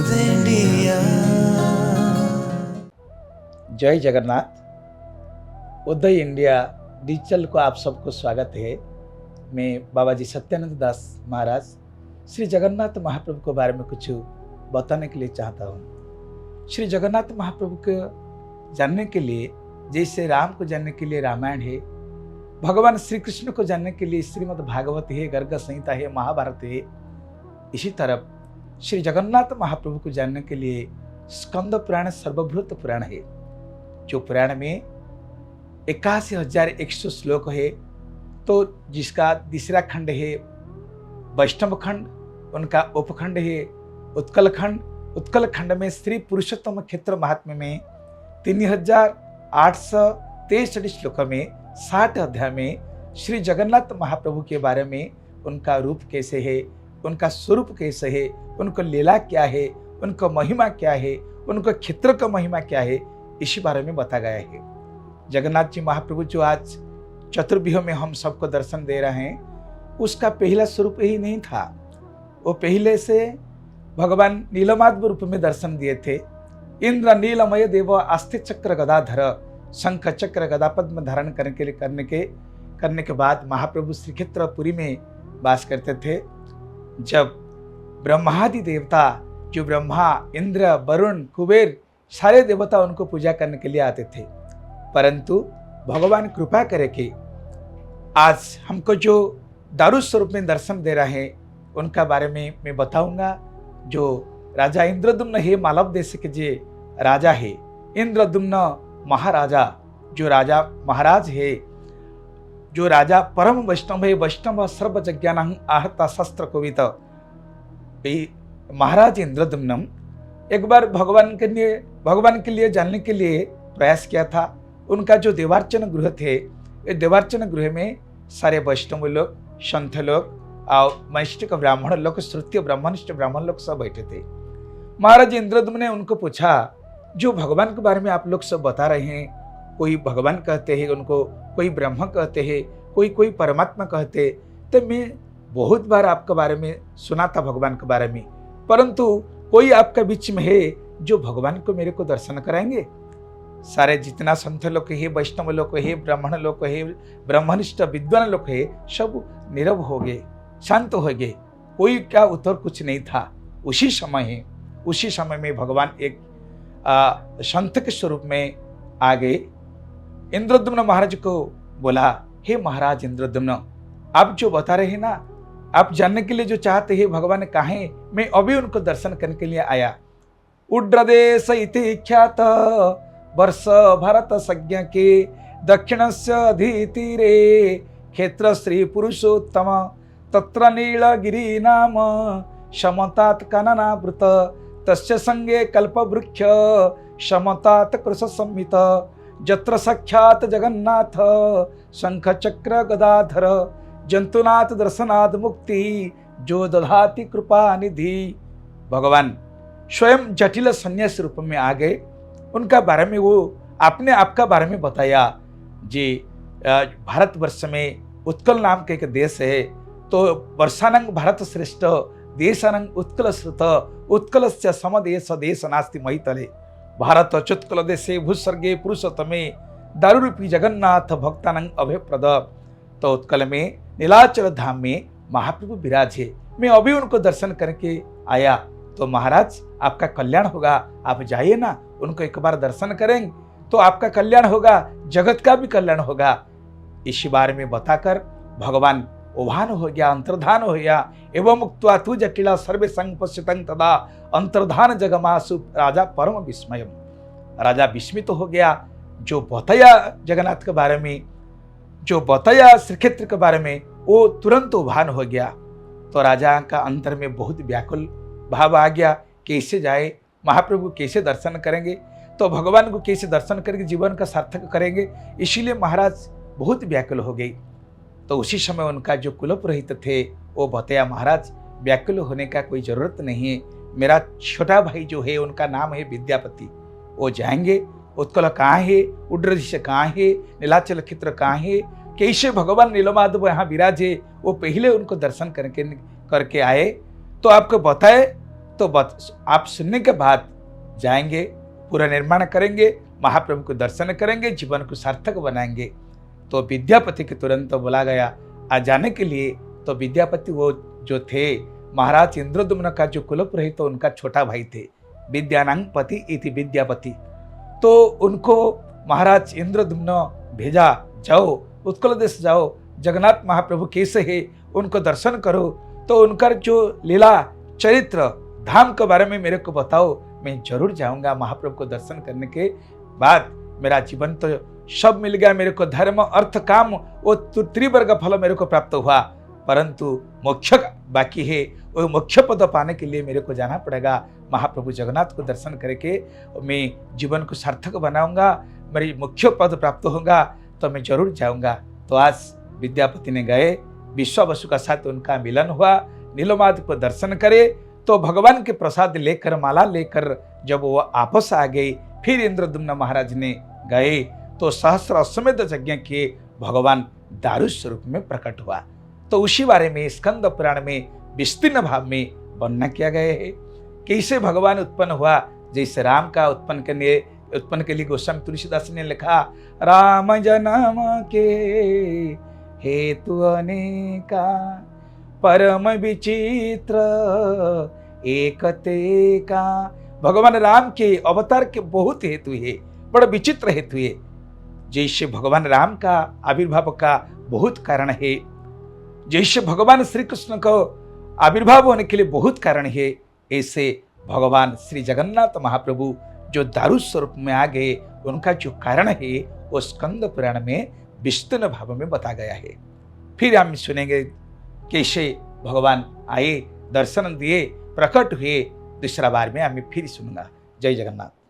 India. जय जगन्नाथ। उदय India digital को आप सबको स्वागत है। मैं बाबा जी सत्यानंद दास महाराज श्री जगन्नाथ महाप्रभु के बारे में कुछ बताने के लिए चाहता हूँ। श्री जगन्नाथ महाप्रभु को जानने के लिए जैसे राम को जानने के लिए रामायण है, भगवान श्री कृष्ण को जानने के लिए श्रीमद् भागवत है, गर्ग संहिता है, महाभारत है, इसी तरह श्री जगन्नाथ महाप्रभु को जानने के लिए स्कंद पुराण सर्वभूत पुराण है, जो पुराण में 81,100 श्लोक है। तो जिसका तीसरा खंड है वैष्णव खंड, उनका उपखंड है उत्कल खंड। उत्कल खंड में श्री पुरुषोत्तम क्षेत्र महात्म्य में 3,863 श्लोक में 60 अध्याय में श्री जगन्नाथ महाप्रभु के बारे में, उनका रूप कैसे है, उनका स्वरूप कैसे है, उनको लीला क्या है, उनको महिमा क्या है, उनको क्षेत्र का महिमा क्या है, इसी बारे में बताया गया है। जगन्नाथ जी महाप्रभु जो आज चतुर्व्यूह में हम सबको दर्शन दे रहे हैं, उसका पहला स्वरूप ही नहीं था। वो पहले से भगवान नीलमाधव रूप में दर्शन दिए थे। इंद्र नीलमय देव आस्ते चक्र गदाधर, शंख चक्र गदा पद्म धारण करने के बाद महाप्रभु श्री क्षेत्रपुरी में वास करते थे। जब ब्रह्मादि देवता जो ब्रह्मा, इंद्र, वरुण, कुबेर सारे देवता उनको पूजा करने के लिए आते थे, परंतु भगवान कृपा करे कि आज हमको जो दारू स्वरूप में दर्शन दे रहे हैं, उनका बारे में मैं बताऊंगा। जो राजा इंद्रद्युम्न है, मालव देश के जे राजा है इंद्रद्युम्न महाराजा, जो राजा महाराज है, जो राजा परम वैष्णव है, वैष्णव सर्वज्ञानं आहता शस्त्र कोवित, महाराज इंद्रद्युम्न एक बार भगवान के लिए जानने के लिए प्रयास किया था। उनका जो देवार्चन गृह थे, ये देवार्चन गृह में सारे वैष्णव लोग, संत लोग और वैष्णिक ब्राह्मण लोग, श्रुत्य ब्राह्मणिष्ठ ब्राह्मण लोग सब बैठे थे। महाराज इंद्रद्युम्न ने उनको पूछा, जो भगवान के बारे में आप लोग सब बता रहे हैं, कोई भगवान कहते हैं, उनको कोई ब्रह्म कहते हैं, कोई परमात्मा कहते, तो मैं बहुत बार आपके बारे में सुना था भगवान के बारे में, परंतु कोई आपका बीच में है जो भगवान को मेरे को दर्शन कराएंगे। सारे जितना संत लोग है, वैष्णव लोग है, ब्राह्मण लोग है, ब्रह्मनिष्ठ विद्वान लोग है, सब नीरव हो गए, शांत हो गए, कोई क्या उत्तर कुछ नहीं था। उसी समय में भगवान एक संत के स्वरूप में आ गए। इंद्रद्युम्न महाराज को बोला, हे महाराज इंद्रद्युम्न, आप जो बता रहे हैं ना, आप जानने के लिए जो चाहते हैं भगवान कहाँ है, मैं अभी उनको दर्शन करने के लिए आया। उड्रदेश इति ख्यात वर्ष भारत संज्ञा के दक्षिणस्य अधितीरे क्षेत्र श्री पुरुषोत्तम तत्र नीलगिरी नाम शमतात काननावृत तस्य संगे कल्पवृक्ष शमतात कृश संहित जत्र साक्षात् जगन्नाथ शंख चक्र गदाधर जंतुनाथ दर्शनाद मुक्ति जो दधाति कृपा निधि। भगवान स्वयं जटिल संन्यास रूप में आ गए। उनका बारे में वो आपने आपका बारे में बताया। जी भारतवर्ष में उत्कल नाम का एक देश है, तो वर्षानंग भारत श्रेष्ठ देशानंग उत्कल श्रुत उत्कलस्य समदेश देश नास्ति महितले भारत चुत्कल देशे भूस्वर्गे पुरुषोत्तमे दारूरूपी जगन्नाथ भक्तानंग अभयप्रद। तो उत्कल में नीलाचल धाम में महाप्रभु विराजे। मैं अभी उनको दर्शन करके आया, तो महाराज आपका कल्याण होगा, आप जाइए ना, उनको एक बार दर्शन करेंगे तो आपका कल्याण होगा, जगत का भी कल्याण होगा। इसी बारे में बताकर भगवान उभान हो गया, अंतर्धान हो गया। एवं मुक्त्वा तु जटिला सर्वे संग पश्यतं तदा अंतर्धान जगमासु राजा परम विस्मयम। राजा विस्मित हो गया, जो बताया जगन्नाथ के बारे में, जो बताया श्री क्षेत्र के बारे में, वो तुरंत उभान हो गया। तो राजा का अंतर में बहुत व्याकुल भाव आ गया, कैसे जाए, महाप्रभु कैसे दर्शन करेंगे, तो भगवान को कैसे दर्शन करके जीवन का सार्थक करेंगे। इसीलिए महाराज बहुत व्याकुल हो गई। तो उसी समय उनका जो कुलपुरोहित थे वो बताया, महाराज व्याकुल होने का कोई जरूरत नहीं है, मेरा छोटा भाई जो है उनका नाम है विद्यापति, वो जाएंगे। उत्कल कहाँ है, उड्रदिश कहाँ है, नीलाचल क्षेत्र कहाँ है, कैसे भगवान नीलमाधव यहाँ विराजे, वो पहले उनको दर्शन करके आए तो आपको बताए तो आप सुनने के बाद जाएंगे, पूरा निर्माण करेंगे, महाप्रभु को दर्शन करेंगे, जीवन को सार्थक बनाएंगे। तो विद्यापति के तुरंत बोला गया आ जाने के लिए। तो विद्यापति वो जो थे महाराज इंद्रद्युम्न का जो कुलपुरोहित तो उनका छोटा भाई थे, विद्यानांग पति इति विद्यापति। तो उनको महाराज इंद्रद्युम्न भेजा, जाओ उत्कल देश जाओ, जगन्नाथ महाप्रभु कैसे है उनको दर्शन करो, तो उनका जो लीला चरित्र धाम के बारे में मेरे को बताओ, मैं जरूर जाऊंगा। महाप्रभु को दर्शन करने के बाद मेरा जीवन तो सब मिल गया, मेरे को धर्म अर्थ काम वो त्रिवर्ग फल मेरे को प्राप्त हुआ, परंतु मोक्ष बाकी है। वो मोक्ष पद पाने के लिए मेरे को जाना पड़ेगा। महाप्रभु जगन्नाथ को दर्शन करके मैं जीवन को सार्थक बनाऊंगा, मेरी मोक्ष पद प्राप्त होगा, तो मैं जरूर जाऊंगा। तो आज विद्यापति ने गए, विश्व बसु का साथ उनका मिलन हुआ, नीलमाधव को दर्शन करे। तो भगवान के प्रसाद लेकर, माला लेकर जब वो आपस आ गए, फिर इंद्रद्युम्न महाराज ने गए तो सहस्र अश्वमेध यज्ञ के भगवान दारू स्वरूप में प्रकट हुआ। तो उसी बारे में स्कंद पुराण में विस्तीर्ण भाव में वर्णना किया गया है, कैसे भगवान उत्पन्न हुआ। जैसे राम का उत्पन्न के लिए गोस्वामी तुलसीदास ने लिखा, राम जन्म के हेतु अनेका, परम विचित्र एकते का। भगवान राम के अवतार के बहुत हेतु है, बड़ा विचित्र हेतु है। जैसे भगवान राम का आविर्भाव का बहुत कारण है, जैसे भगवान श्री कृष्ण को आविर्भाव होने के लिए बहुत कारण है, ऐसे भगवान श्री जगन्नाथ महाप्रभु जो दारू स्वरूप में आ गए, उनका जो कारण है वो स्कंद पुराण में विस्तृत भाव में बता गया है। फिर हम सुनेंगे कैसे भगवान आए, दर्शन दिए, प्रकट हुए। दूसरा बार में हमें फिर सुनूंगा। जय जगन्नाथ।